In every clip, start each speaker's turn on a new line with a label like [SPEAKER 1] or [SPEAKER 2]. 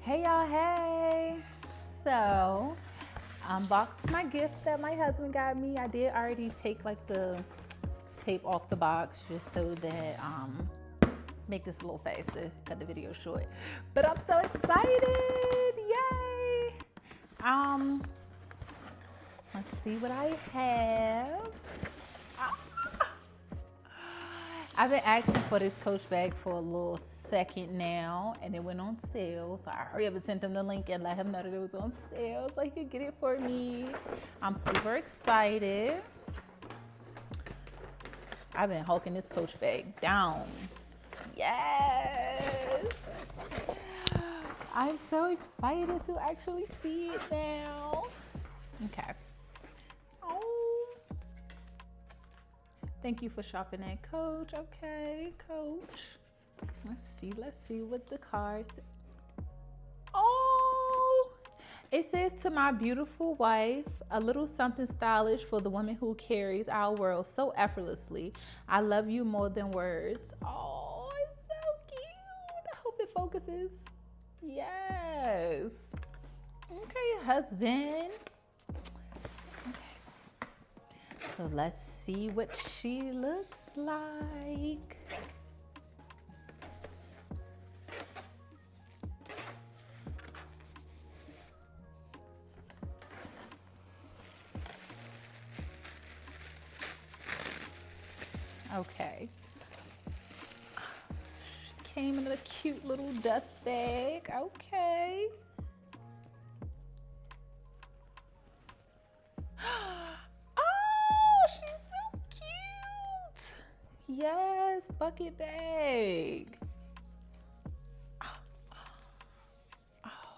[SPEAKER 1] Hey y'all, hey. So, unboxed my gift that my husband got me. I did already take like the tape off the box just so that make this a little faster, cut the video short. But I'm so excited. Yay. Let's see what I have. I've been asking for this Coach bag for a little second now, and it went on sale. So I hurry up and sent him the link and let him know that it was on sale so he could get it for me. I'm super excited. I've been hulking this Coach bag down. Yes! I'm so excited to actually see it now. Okay. Oh. Thank you for shopping at Coach. Okay, Coach. Let's see what the card says. Oh, it says, to my beautiful wife, a little something stylish for the woman who carries our world so effortlessly. I love you more than words. Oh, it's so cute. I hope it focuses. Yes. Okay, husband. So let's see what she looks like. Okay. Came in a cute little dust bag. Okay. Oh, she's so cute. Yes, bucket bag. Oh,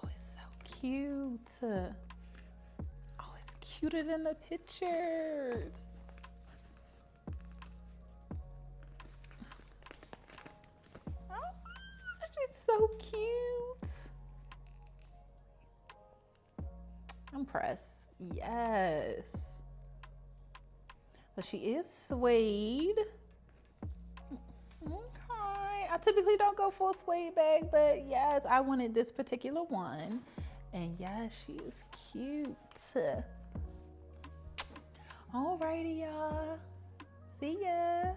[SPEAKER 1] it's so cute. Oh, it's cuter than the pictures. Oh, she's so cute. I'm pressed. Yes. But she is suede. Okay. I typically don't go for a suede bag, but yes, I wanted this particular one. And yes, she is cute. Alrighty, y'all. See ya.